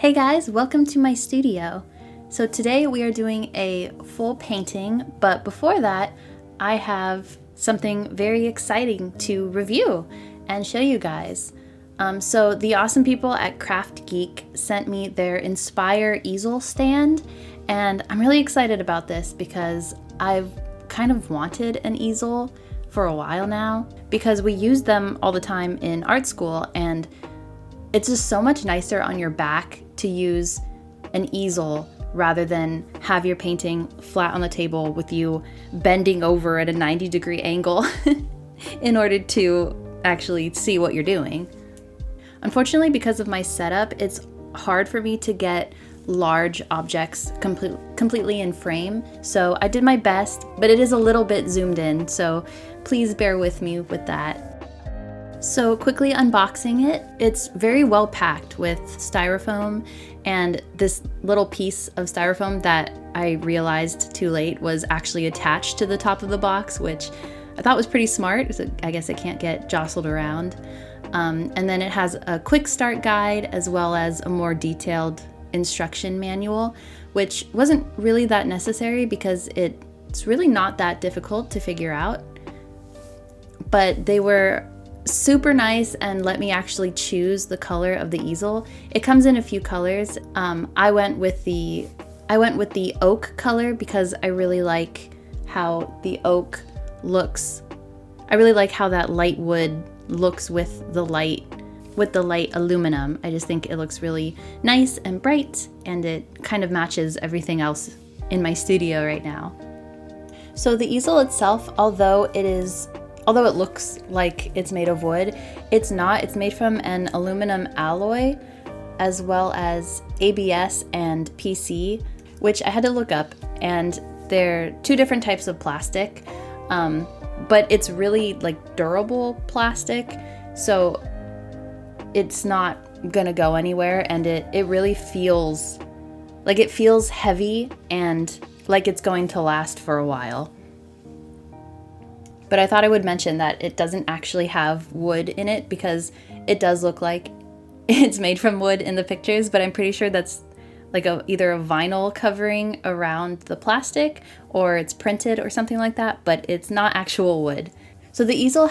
Hey guys, welcome to my studio. So today we are doing a full painting, but before that, I have something very exciting to review and show you guys. So the awesome people at KraftGeek sent me their Inspire easel stand, and I'm really excited about this because I've kind of wanted an easel for a while now because we use them all the time in art school, and it's just so much nicer on your back to use an easel rather than have your painting flat on the table with you bending over at a 90-degree angle in order to actually see what you're doing. Unfortunately, because of my setup, it's hard for me to get large objects completely in frame, so I did my best, but it is a little bit zoomed in, so please bear with me with that. So quickly unboxing it, it's very well packed with styrofoam, and this little piece of styrofoam that I realized too late was actually attached to the top of the box, which I thought was pretty smart, so I guess it can't get jostled around. And then it has a quick start guide as well as a more detailed instruction manual, which wasn't really that necessary because it's really not that difficult to figure out. But they were super nice and let me actually choose the color of the easel. It comes in a few colors. I went with the oak color because I really like how the oak looks. I really like how that light wood looks with the light aluminum. I just think it looks really nice and bright, and it kind of matches everything else in my studio right now. So the easel itself, although it looks like it's made of wood, it's not. It's made from an aluminum alloy as well as ABS and PC, which I had to look up, and they're two different types of plastic, but it's really like durable plastic, so it's not gonna go anywhere, and it really feels heavy and like it's going to last for a while. But I thought I would mention that it doesn't actually have wood in it because it does look like it's made from wood in the pictures, but I'm pretty sure that's like either a vinyl covering around the plastic or it's printed or something like that, but it's not actual wood. So the easel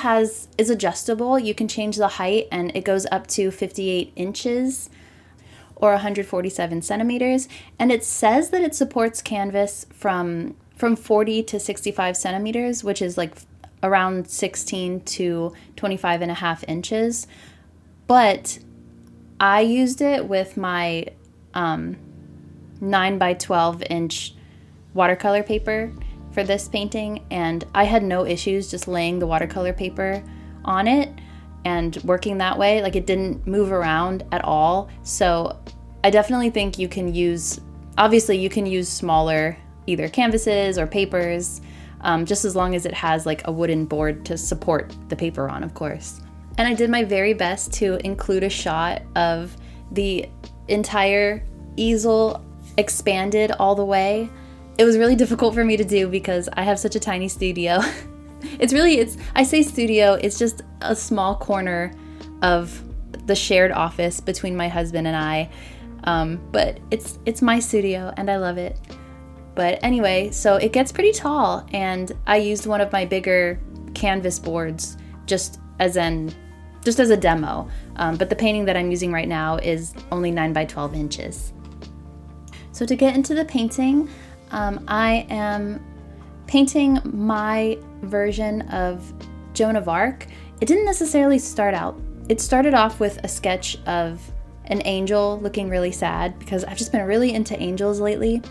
is adjustable. You can change the height and it goes up to 58 inches or 147 centimeters. And it says that it supports canvas from 40 to 65 centimeters, which is like around 16 to 25 and a half inches. But I used it with my 9 by 12 inch watercolor paper for this painting, and I had no issues just laying the watercolor paper on it and working that way. Like, it didn't move around at all. So I definitely think you can use smaller either canvases or papers, just as long as it has like a wooden board to support the paper on, of course. And I did my very best to include a shot of the entire easel expanded all the way. It was really difficult for me to do because I have such a tiny studio. I say studio, it's just a small corner of the shared office between my husband and I. But it's my studio and I love it. But anyway, so it gets pretty tall, and I used one of my bigger canvas boards just as a demo. But the painting that I'm using right now is only 9 by 12 inches. So to get into the painting, I am painting my version of Joan of Arc. It didn't necessarily start out. It started off with a sketch of an angel looking really sad because I've just been really into angels lately.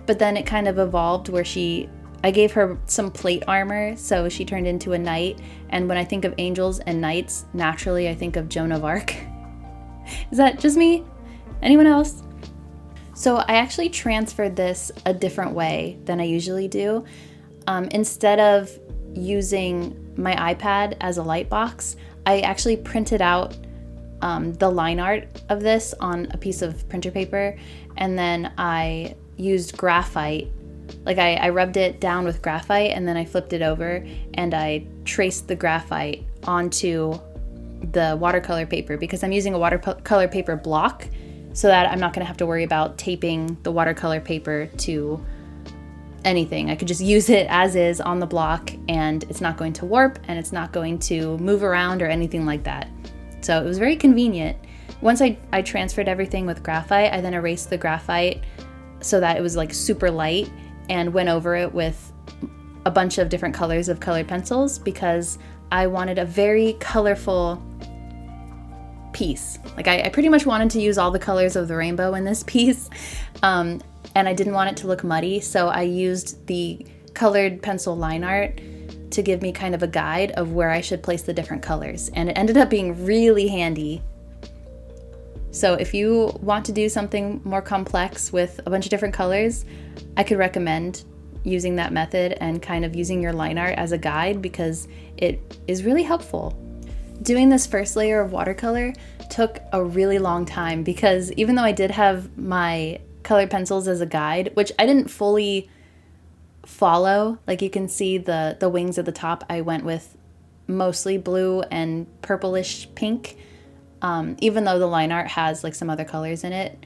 But then it kind of evolved where I gave her some plate armor, so she turned into a knight. And when I think of angels and knights, naturally I think of Joan of Arc. Is that just me? Anyone else? So I actually transferred this a different way than I usually do. Instead of using my iPad as a light box, I actually printed out the line art of this on a piece of printer paper, and then I used graphite. Like I rubbed it down with graphite, and then I flipped it over and I traced the graphite onto the watercolor paper because I'm using a watercolor paper block so that I'm not gonna have to worry about taping the watercolor paper to anything. I could just use it as is on the block, and it's not going to warp and it's not going to move around or anything like that. So it was very convenient. Once I transferred everything with graphite, I then erased the graphite so that it was like super light, and went over it with a bunch of different colors of colored pencils because I wanted a very colorful piece. Like I pretty much wanted to use all the colors of the rainbow in this piece. And I didn't want it to look muddy, so I used the colored pencil line art to give me kind of a guide of where I should place the different colors, and it ended up being really handy. So if you want to do something more complex with a bunch of different colors, I could recommend using that method and kind of using your line art as a guide, because it is really helpful. Doing this first layer of watercolor took a really long time, because even though I did have my colored pencils as a guide, which I didn't fully follow, like you can see the wings at the top, I went with mostly blue and purplish pink, even though the line art has like some other colors in it.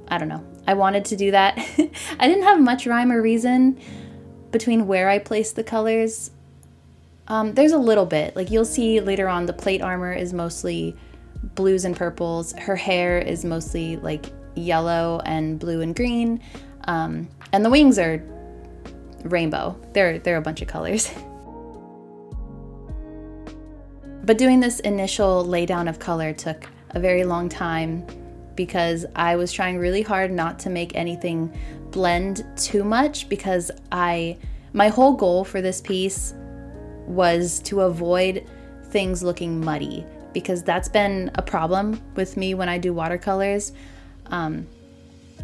I don't know, I wanted to do that. I didn't have much rhyme or reason between where I placed the colors. There's a little bit, like you'll see later on, the plate armor is mostly blues and purples, her hair is mostly like yellow and blue and green, and the wings are rainbow. They're a bunch of colors. But doing this initial laydown of color took a very long time, because I was trying really hard not to make anything blend too much, because my whole goal for this piece was to avoid things looking muddy, because that's been a problem with me when I do watercolors.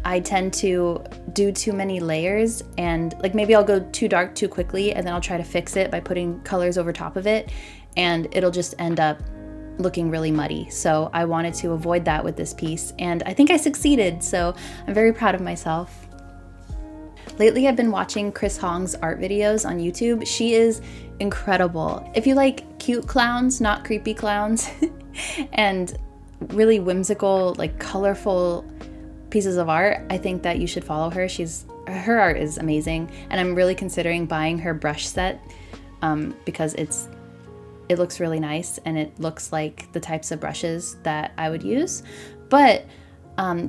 I tend to do too many layers, and like maybe I'll go too dark too quickly, and then I'll try to fix it by putting colors over top of it, and it'll just end up looking really muddy. So I wanted to avoid that with this piece, and I think I succeeded, so I'm very proud of myself. Lately I've been watching Chris Hong's art videos on YouTube. She is incredible. If you like cute clowns, not creepy clowns, and really whimsical, like colorful pieces of art, I think that you should follow her. Her art is amazing, and I'm really considering buying her brush set, because it looks really nice, and it looks like the types of brushes that I would use. But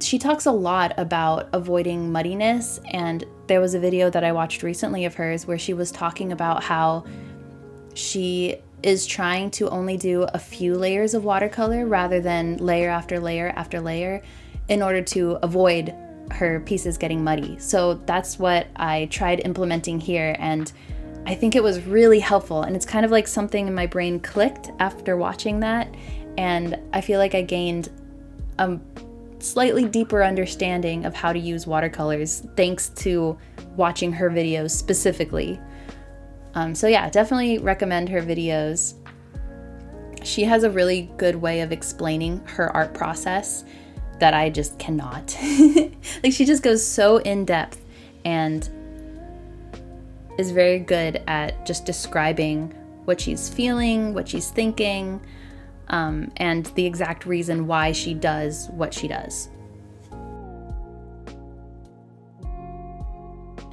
she talks a lot about avoiding muddiness, and there was a video that I watched recently of hers where she was talking about how she is trying to only do a few layers of watercolor rather than layer after layer after layer, in order to avoid her pieces getting muddy. So that's what I tried implementing here, and I think it was really helpful, and it's kind of like something in my brain clicked after watching that, and I feel like I gained a slightly deeper understanding of how to use watercolors thanks to watching her videos specifically. So yeah, definitely recommend her videos. She has a really good way of explaining her art process that I just cannot. Like she just goes so in depth and is very good at just describing what she's feeling, what she's thinking, and the exact reason why she does what she does.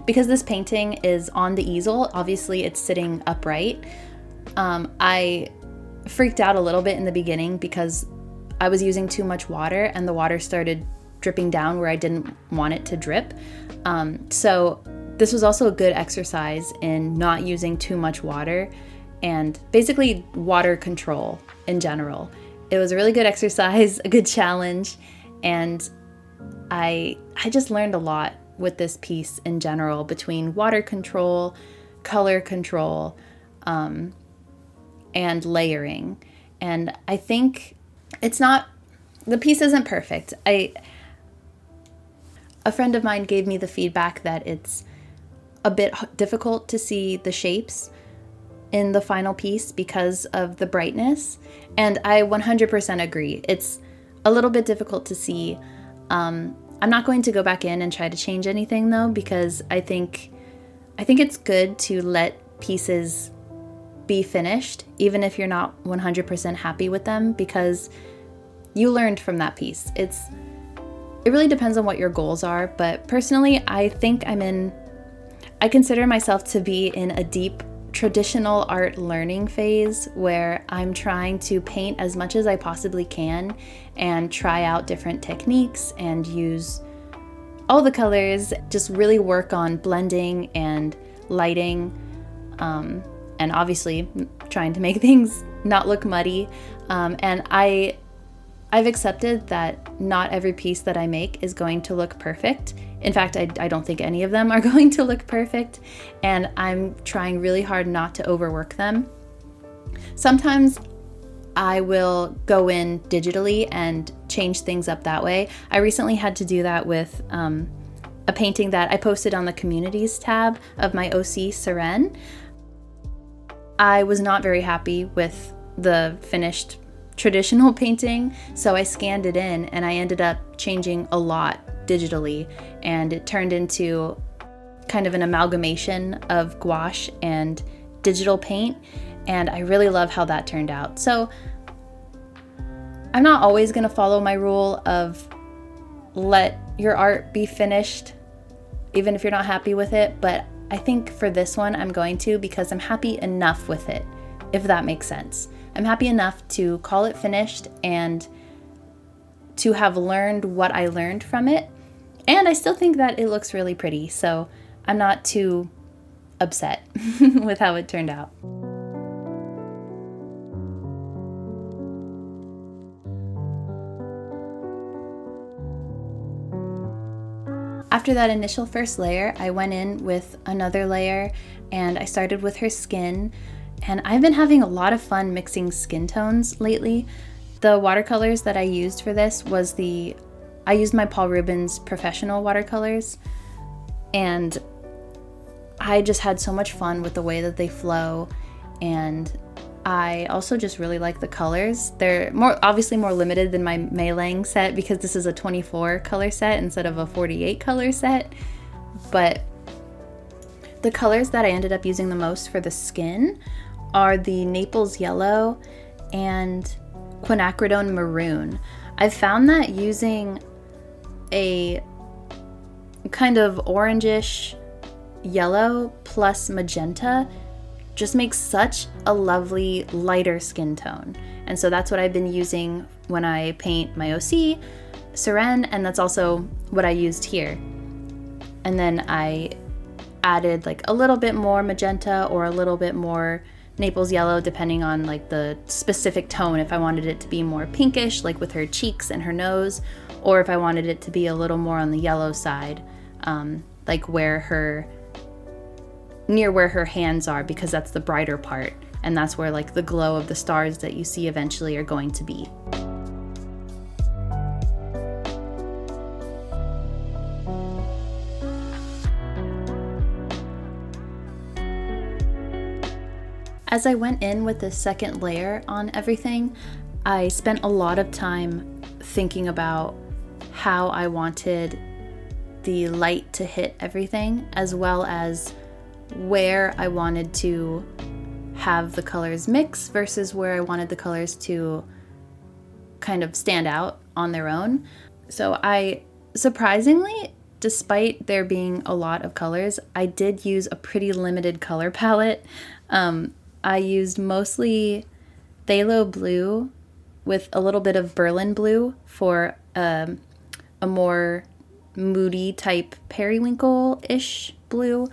Because this painting is on the easel, obviously it's sitting upright. I freaked out a little bit in the beginning because I was using too much water and the water started dripping down where I didn't want it to drip. So this was also a good exercise in not using too much water and basically water control in general. It was a really good exercise, a good challenge, and I just learned a lot with this piece in general between water control, color control, and layering. And I think the piece isn't perfect. A friend of mine gave me the feedback that it's a bit difficult to see the shapes in the final piece because of the brightness, and I 100% agree. It's a little bit difficult to see. I'm not going to go back in and try to change anything though, because I think it's good to let pieces be finished, even if you're not 100% happy with them, because you learned from that piece. it really depends on what your goals are, but personally, I consider myself to be in a deep traditional art learning phase where I'm trying to paint as much as I possibly can and try out different techniques and use all the colors, just really work on blending and lighting, and obviously trying to make things not look muddy. And I've accepted that not every piece that I make is going to look perfect. In fact, I don't think any of them are going to look perfect, and I'm trying really hard not to overwork them. Sometimes I will go in digitally and change things up that way. I recently had to do that with a painting that I posted on the communities tab of my OC Caran. I was not very happy with the finished traditional painting, so I scanned it in and I ended up changing a lot digitally, and it turned into kind of an amalgamation of gouache and digital paint, and I really love how that turned out. So I'm not always going to follow my rule of let your art be finished even if you're not happy with it, but I think for this one I'm going to, because I'm happy enough with it, if that makes sense. I'm happy enough to call it finished and to have learned what I learned from it. And I still think that it looks really pretty, so I'm not too upset with how it turned out. After that initial first layer, I went in with another layer and I started with her skin. And I've been having a lot of fun mixing skin tones lately. The watercolors that I used for this I used my Paul Rubens professional watercolors, and I just had so much fun with the way that they flow, and I also just really like the colors. They're obviously more limited than my Mei set because this is a 24 color set instead of a 48 color set, but the colors that I ended up using the most for the skin are the Naples Yellow and Quinacridone Maroon. I've found that using a kind of orangish yellow plus magenta just makes such a lovely lighter skin tone. And so that's what I've been using when I paint my OC Caran, and that's also what I used here. And then I added like a little bit more magenta or a little bit more Naples Yellow, depending on like the specific tone, if I wanted it to be more pinkish, like with her cheeks and her nose, or if I wanted it to be a little more on the yellow side, like near where her hands are, because that's the brighter part, and that's where like the glow of the stars that you see eventually are going to be. As I went in with the second layer on everything, I spent a lot of time thinking about how I wanted the light to hit everything, as well as where I wanted to have the colors mix versus where I wanted the colors to kind of stand out on their own. So I, surprisingly, despite there being a lot of colors, I did use a pretty limited color palette. I used mostly phthalo blue with a little bit of Berlin blue for a more moody type periwinkle-ish blue,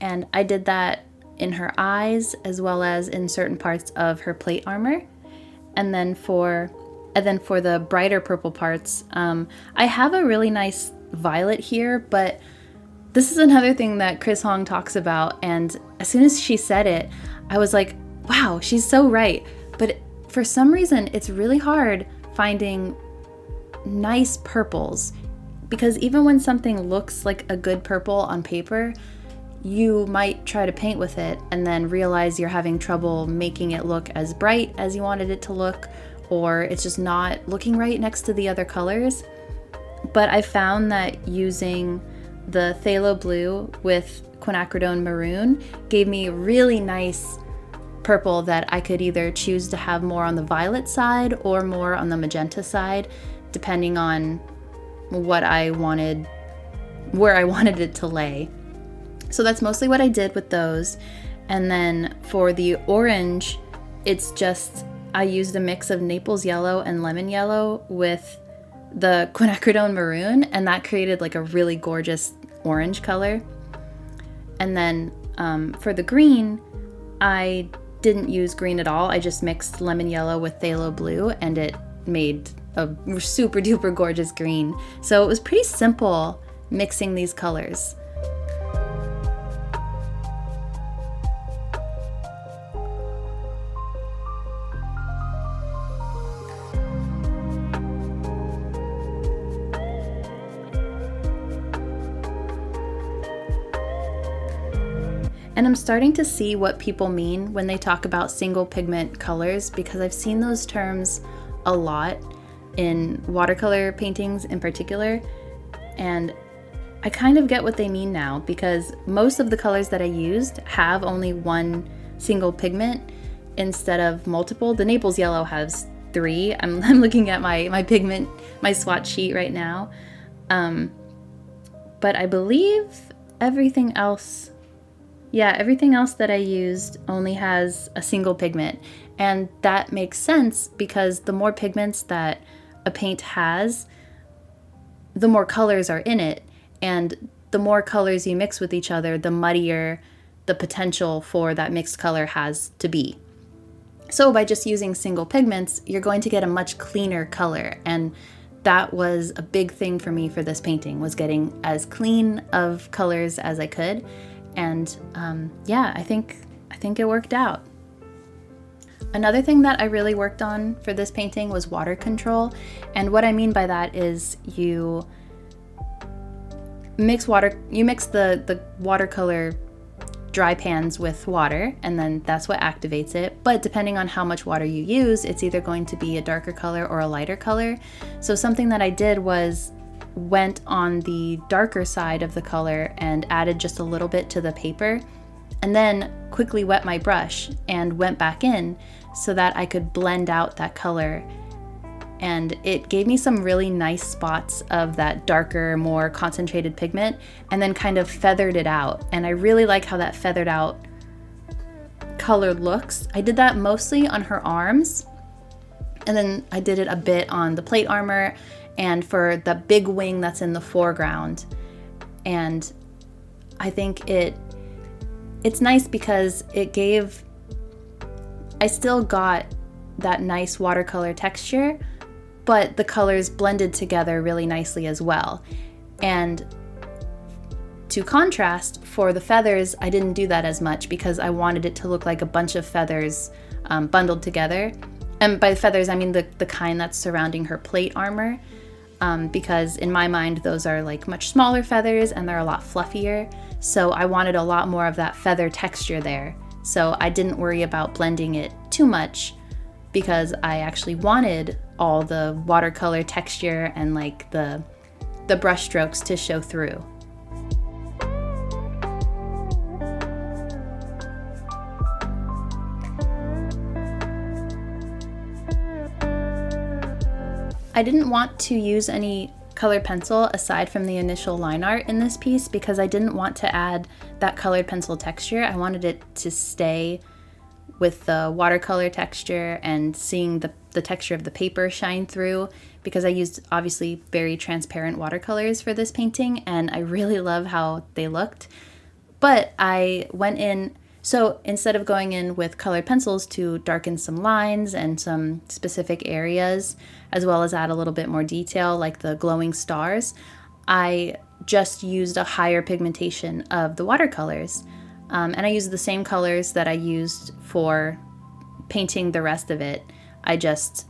and I did that in her eyes as well as in certain parts of her plate armor. And then for the brighter purple parts, I have a really nice violet here, but this is another thing that Chris Hong talks about, and as soon as she said it, I was like, wow, she's so right. But for some reason, it's really hard finding nice purples, because even when something looks like a good purple on paper, you might try to paint with it and then realize you're having trouble making it look as bright as you wanted it to look, or it's just not looking right next to the other colors. But I found that using the phthalo blue with quinacridone maroon gave me really nice purple that I could either choose to have more on the violet side or more on the magenta side, depending on what I wanted, where I wanted it to lay. So that's mostly what I did with those. And then for the orange, it's just, I used a mix of Naples yellow and lemon yellow with the quinacridone maroon, and that created like a really gorgeous orange color. And then for the green, I didn't use green at all. I just mixed lemon yellow with phthalo blue, and it made a super duper gorgeous green. So it was pretty simple mixing these colors. And I'm starting to see what people mean when they talk about single pigment colors, because I've seen those terms a lot in watercolor paintings in particular. And I kind of get what they mean now, because most of the colors that I used have only one single pigment instead of multiple. The Naples yellow has 3. I'm looking at my pigment, my swatch sheet right now. But I believe everything else that I used only has a single pigment. And that makes sense, because the more pigments that a paint has, the more colors are in it. And the more colors you mix with each other, the muddier the potential for that mixed color has to be. So by just using single pigments, you're going to get a much cleaner color. And that was a big thing for me for this painting, was getting as clean of colors as I could. And yeah, I think it worked out. Another thing that I really worked on for this painting was water control. And what I mean by that is you mix the watercolor dry pans with water, and then that's what activates it. But depending on how much water you use, it's either going to be a darker color or a lighter color. So something that I did was went on the darker side of the color and added just a little bit to the paper, and then quickly wet my brush and went back in so that I could blend out that color. And it gave me some really nice spots of that darker, more concentrated pigment, and then kind of feathered it out. And I really like how that feathered out color looks. I did that mostly on her arms, and then I did it a bit on the plate armor and for the big wing that's in the foreground. And I think it's nice because I still got that nice watercolor texture, but the colors blended together really nicely as well. And to contrast, for the feathers, I didn't do that as much because I wanted it to look like a bunch of feathers bundled together. And by feathers, I mean the kind that's surrounding her plate armor. Because in my mind, those are like much smaller feathers and they're a lot fluffier. So I wanted a lot more of that feather texture there. So I didn't worry about blending it too much, because I actually wanted all the watercolor texture and like the brush strokes to show through. I didn't want to use any colored pencil aside from the initial line art in this piece, because I didn't want to add that colored pencil texture. I wanted it to stay with the watercolor texture and seeing the texture of the paper shine through, because I used obviously very transparent watercolors for this painting, and I really love how they looked. But I went in, so instead of going in with colored pencils to darken some lines and some specific areas, as well as add a little bit more detail like the glowing stars, I just used a higher pigmentation of the watercolors. And I used the same colors that I used for painting the rest of it. I just,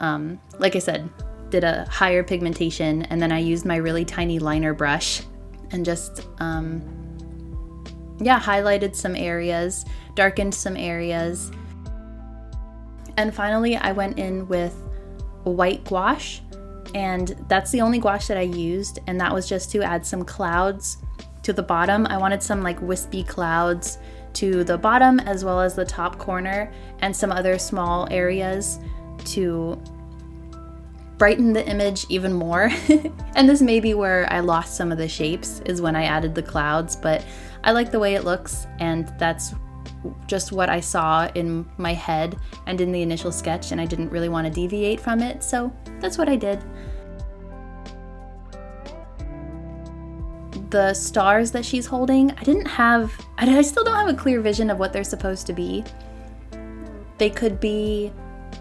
like I said, did a higher pigmentation, and then I used my really tiny liner brush and just, highlighted some areas, darkened some areas. And finally, I went in with white gouache, and that's the only gouache that I used, and that was just to add some clouds to the bottom. I wanted some like wispy clouds to the bottom as well as the top corner, and some other small areas to brighten the image even more. And this may be where I lost some of the shapes, is when I added the clouds, but I like the way it looks, and that's just what I saw in my head and in the initial sketch, and I didn't really want to deviate from it, so that's what I did. The stars that she's holding, I still don't have a clear vision of what they're supposed to be. They could be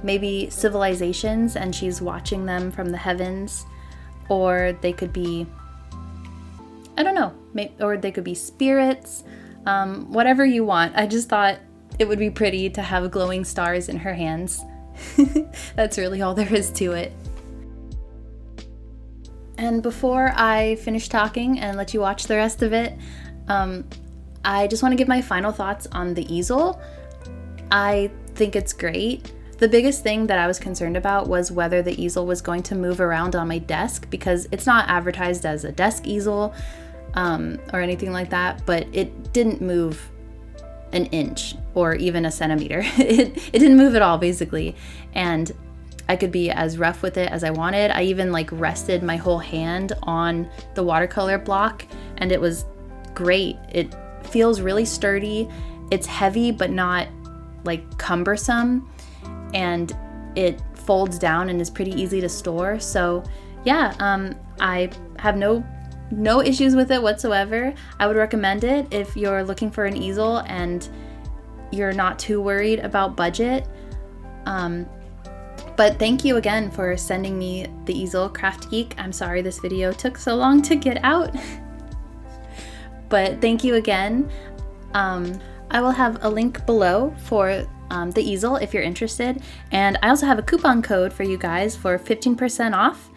maybe civilizations and she's watching them from the heavens, or they could be, I don't know, or they could be spirits, whatever you want. I just thought it would be pretty to have glowing stars in her hands. That's really all there is to it. And before I finish talking and let you watch the rest of it, I just want to give my final thoughts on the easel. I think it's great. The biggest thing that I was concerned about was whether the easel was going to move around on my desk, because it's not advertised as a desk easel or anything like that, but it didn't move an inch or even a centimeter. It didn't move at all, basically. And I could be as rough with it as I wanted. I even like rested my whole hand on the watercolor block, and it was great. It feels really sturdy. It's heavy, but not like cumbersome, and it folds down and is pretty easy to store. So yeah, I have no issues with it whatsoever. I would recommend it if you're looking for an easel and you're not too worried about budget. But thank you again for sending me the easel, KraftGeek. I'm sorry this video took so long to get out. But thank you again. I will have a link below for the easel if you're interested. And I also have a coupon code for you guys for 15% off.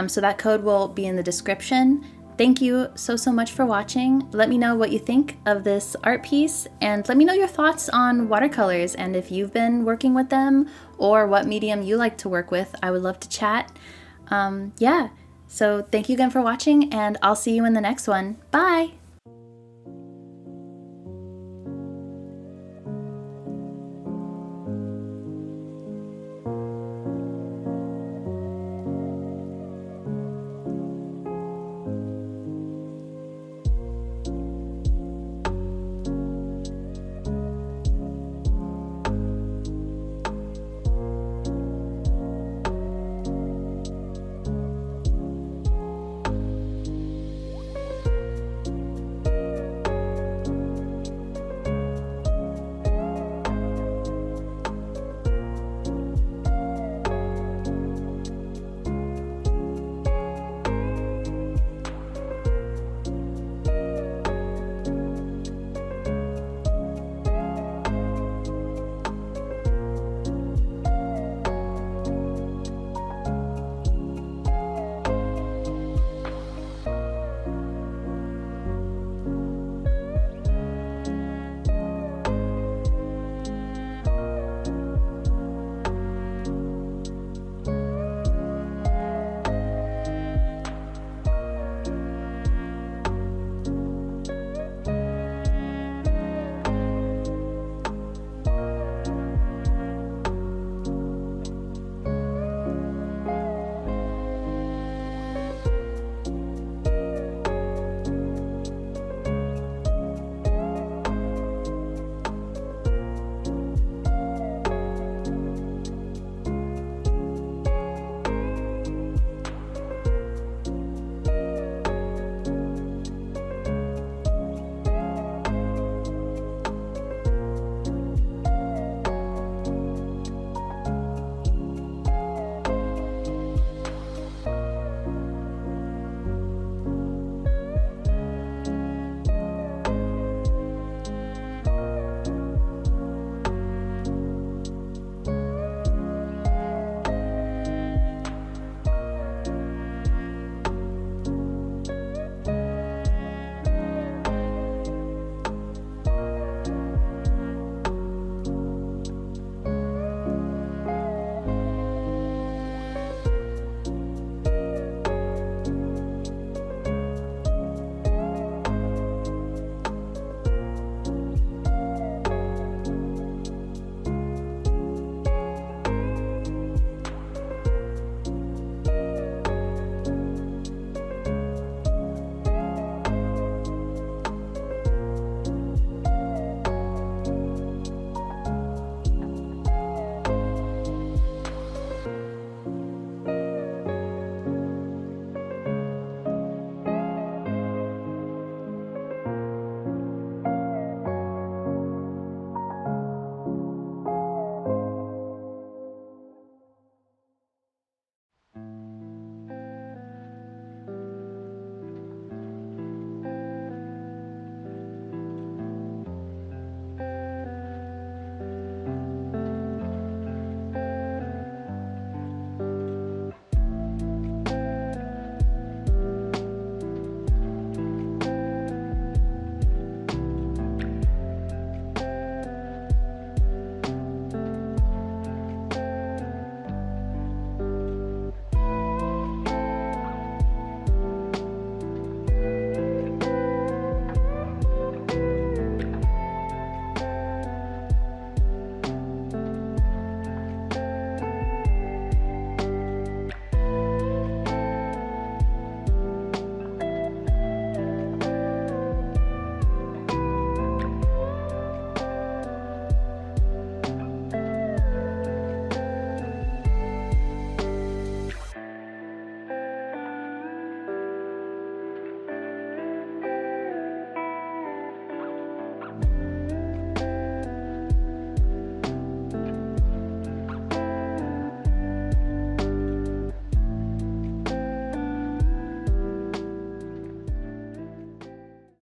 So that code will be in the description. Thank you so much for watching. Let me know what you think of this art piece, and let me know your thoughts on watercolors and if you've been working with them or what medium you like to work with. I would love to chat. Yeah, so thank you again for watching, and I'll see you in the next one. Bye!